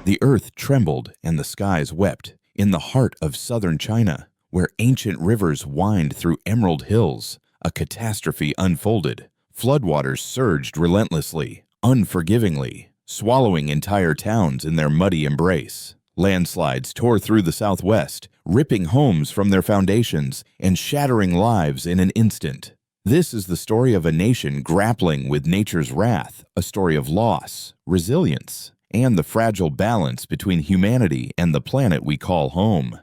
The earth trembled and the skies wept. In the heart of southern China, where ancient rivers wind through emerald hills, a catastrophe unfolded. Floodwaters surged relentlessly, unforgivingly, swallowing entire towns in their muddy embrace. Landslides tore through the southwest, ripping homes from their foundations and shattering lives in an instant. This is the story of a nation grappling with nature's wrath, a story of loss, resilience, and the fragile balance between humanity and the planet we call home.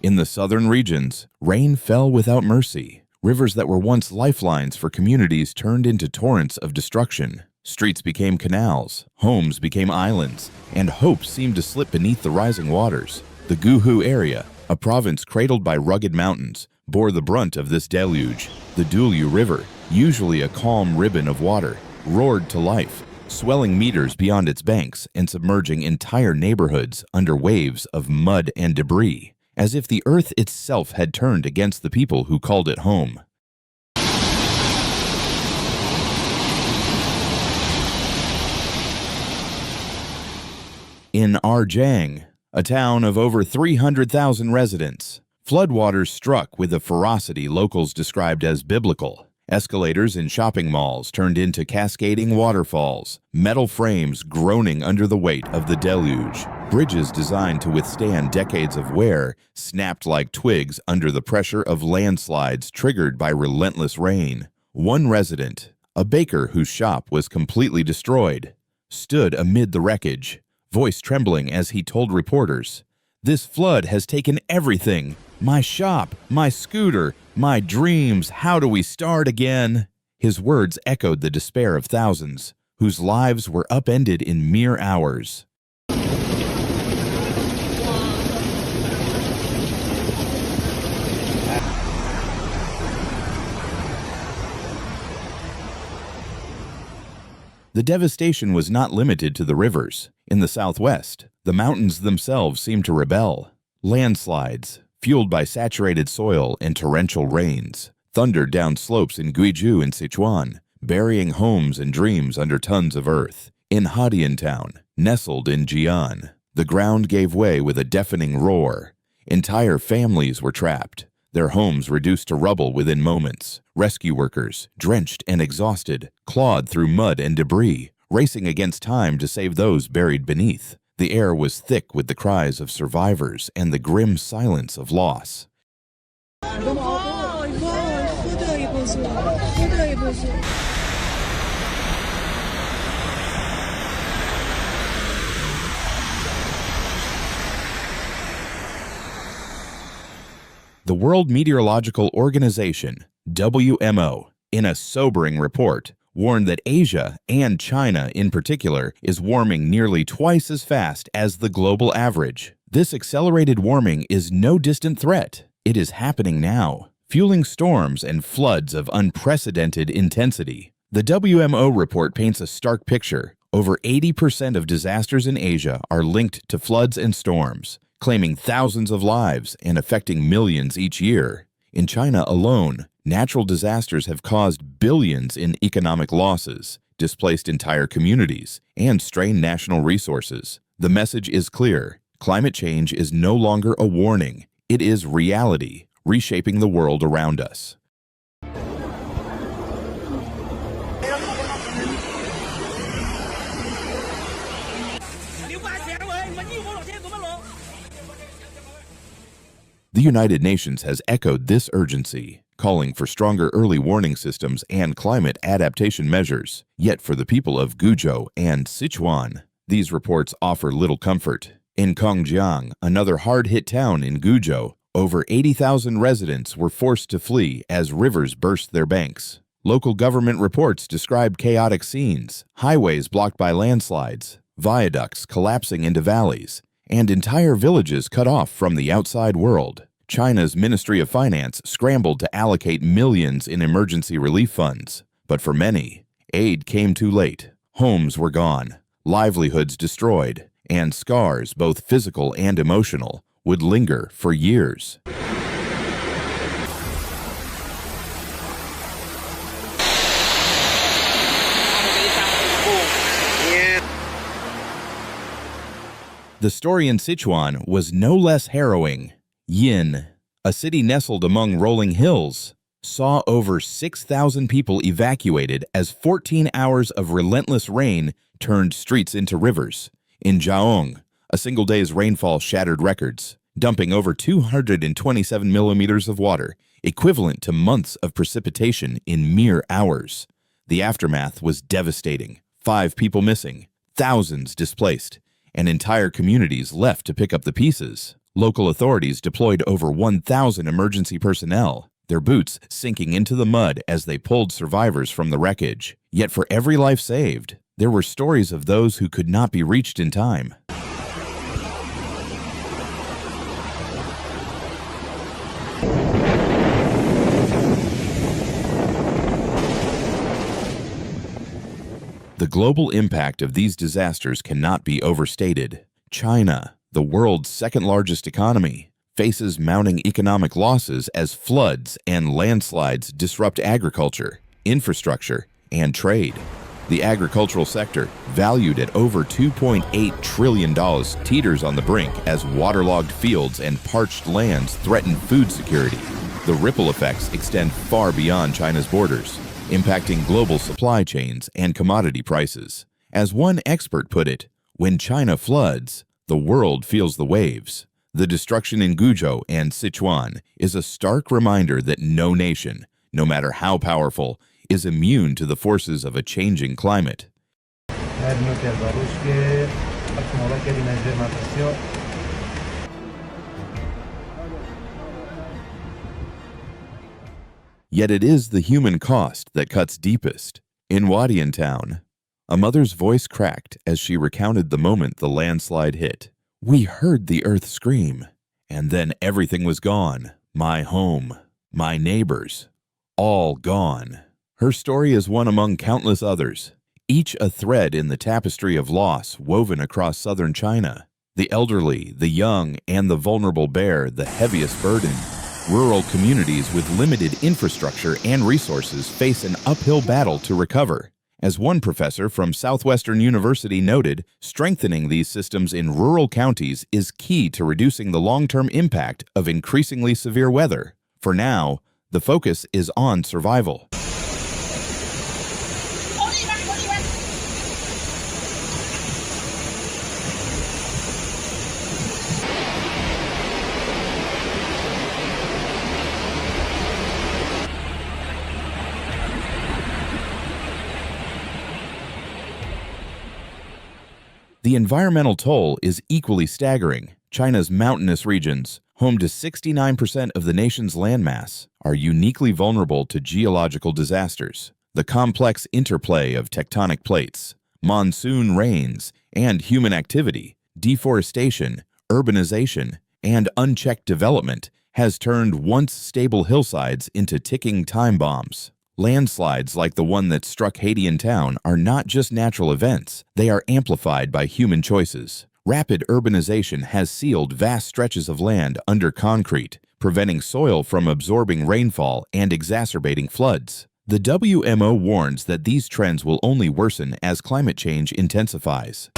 In the southern regions, rain fell without mercy. Rivers that were once lifelines for communities turned into torrents of destruction. Streets became canals, homes became islands, and hope seemed to slip beneath the rising waters. The Guhu area, a province cradled by rugged mountains, bore the brunt of this deluge. The Dulyu River, usually a calm ribbon of water, roared to life, swelling meters beyond its banks and submerging entire neighborhoods under waves of mud and debris, as if the earth itself had turned against the people who called it home. In Arjang, a town of over 300,000 residents, floodwaters struck with a ferocity locals described as biblical. Escalators in shopping malls turned into cascading waterfalls, metal frames groaning under the weight of the deluge. Bridges designed to withstand decades of wear snapped like twigs under the pressure of landslides triggered by relentless rain. One resident, a baker whose shop was completely destroyed, stood amid the wreckage, voice trembling as he told reporters, "This flood has taken everything. My shop, my scooter, my dreams. How do we start again?" His words echoed the despair of thousands, whose lives were upended in mere hours. The devastation was not limited to the rivers. In the southwest, the mountains themselves seemed to rebel. Landslides, fueled by saturated soil and torrential rains, thundered down slopes in Guizhou and Sichuan, burying homes and dreams under tons of earth. In Hadian Town, nestled in Jian, the ground gave way with a deafening roar. Entire families were trapped, their homes reduced to rubble within moments. Rescue workers, drenched and exhausted, clawed through mud and debris, racing against time to save those buried beneath. The air was thick with the cries of survivors and the grim silence of loss. The World Meteorological Organization, WMO, in a sobering report, warned that Asia, and China in particular, is warming nearly twice as fast as the global average. This accelerated warming is no distant threat. It is happening now, fueling storms and floods of unprecedented intensity. The WMO report paints a stark picture. Over 80% of disasters in Asia are linked to floods and storms, claiming thousands of lives and affecting millions each year. In China alone, natural disasters have caused billions in economic losses, displaced entire communities, and strained national resources. The message is clear. Climate change is no longer a warning. It is reality, reshaping the world around us. The United Nations has echoed this urgency, calling for stronger early warning systems and climate adaptation measures. Yet for the people of Guizhou and Sichuan, these reports offer little comfort. In Kongjiang, another hard-hit town in Guizhou, over 80,000 residents were forced to flee as rivers burst their banks. Local government reports describe chaotic scenes, highways blocked by landslides, viaducts collapsing into valleys, and entire villages cut off from the outside world. China's Ministry of Finance scrambled to allocate millions in emergency relief funds, but for many, aid came too late. Homes were gone, livelihoods destroyed, and scars, both physical and emotional, would linger for years. The story in Sichuan was no less harrowing. Yin, a city nestled among rolling hills, saw over 6,000 people evacuated as 14 hours of relentless rain turned streets into rivers. In Jiaong, a single day's rainfall shattered records, dumping over 227 millimeters of water, equivalent to months of precipitation in mere hours. The aftermath was devastating. 5 people missing, thousands displaced, and entire communities left to pick up the pieces. Local authorities deployed over 1,000 emergency personnel, their boots sinking into the mud as they pulled survivors from the wreckage. Yet for every life saved, there were stories of those who could not be reached in time. The global impact of these disasters cannot be overstated. China, the world's second-largest economy, faces mounting economic losses as floods and landslides disrupt agriculture, infrastructure, and trade. The agricultural sector, valued at over $2.8 trillion, teeters on the brink as waterlogged fields and parched lands threaten food security. The ripple effects extend far beyond China's borders, impacting global supply chains and commodity prices. As one expert put it, when China floods, the world feels the waves. The destruction in Guizhou and Sichuan is a stark reminder that no nation, no matter how powerful, is immune to the forces of a changing climate. Yet it is the human cost that cuts deepest. In Huadian town, a mother's voice cracked as she recounted the moment the landslide hit. "We heard the earth scream, and then everything was gone. My home, my neighbors, all gone." Her story is one among countless others, each a thread in the tapestry of loss woven across southern China. The elderly, the young, and the vulnerable bear the heaviest burden. Rural communities with limited infrastructure and resources face an uphill battle to recover. As one professor from Southwestern University noted, strengthening these systems in rural counties is key to reducing the long-term impact of increasingly severe weather. For now, the focus is on survival. The environmental toll is equally staggering. China's mountainous regions, home to 69% of the nation's landmass, are uniquely vulnerable to geological disasters. The complex interplay of tectonic plates, monsoon rains, and human activity, deforestation, urbanization, and unchecked development has turned once stable hillsides into ticking time bombs. Landslides like the one that struck Haidian town are not just natural events, they are amplified by human choices. Rapid urbanization has sealed vast stretches of land under concrete, preventing soil from absorbing rainfall and exacerbating floods. The WMO warns that these trends will only worsen as climate change intensifies.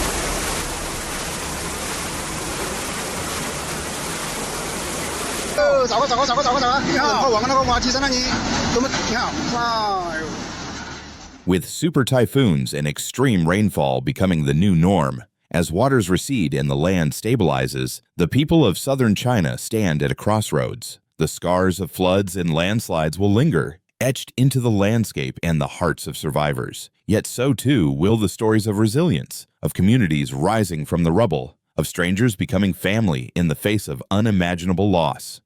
With super typhoons and extreme rainfall becoming the new norm, as waters recede and the land stabilizes, the people of southern China stand at a crossroads. The scars of floods and landslides will linger, etched into the landscape and the hearts of survivors. Yet so too will the stories of resilience, of communities rising from the rubble, of strangers becoming family in the face of unimaginable loss.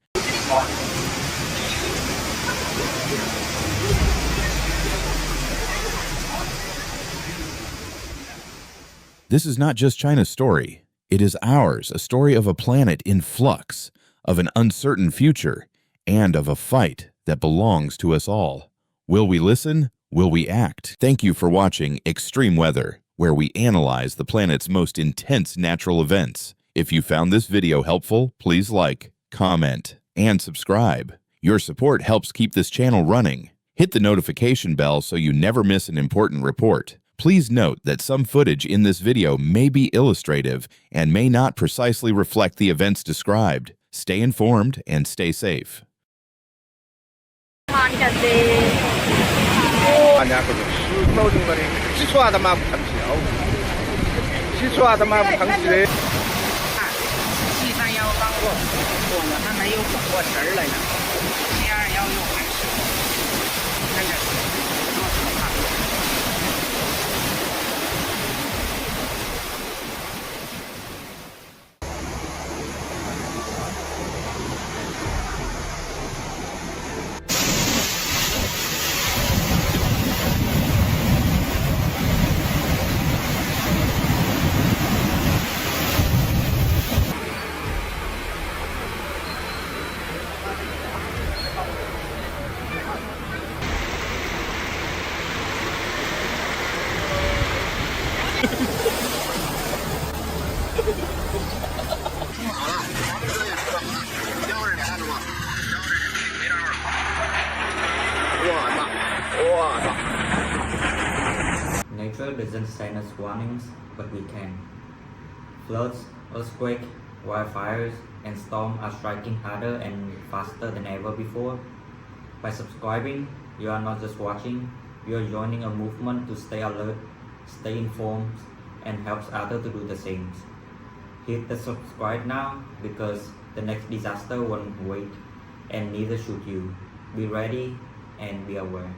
This is not just China's story. It is ours, a story of a planet in flux, of an uncertain future, and of a fight that belongs to us all. Will we listen? Will we act? Thank you for watching Extreme Weather. where we analyze the planet's most intense natural events. If you found this video helpful, please like, comment, and subscribe. Your support helps keep this channel running. Hit the notification bell so you never miss an important report. Please note that some footage in this video may be illustrative and may not precisely reflect the events described. Stay informed and stay safe. Nature doesn't send us warnings, but we can. Floods, earthquakes, wildfires, and storms are striking harder and faster than ever before. By subscribing, you are not just watching, you are joining a movement to stay alert, stay informed, and helps others to do the same. Hit the subscribe now because the next disaster won't wait, and neither should you. Be ready and be aware.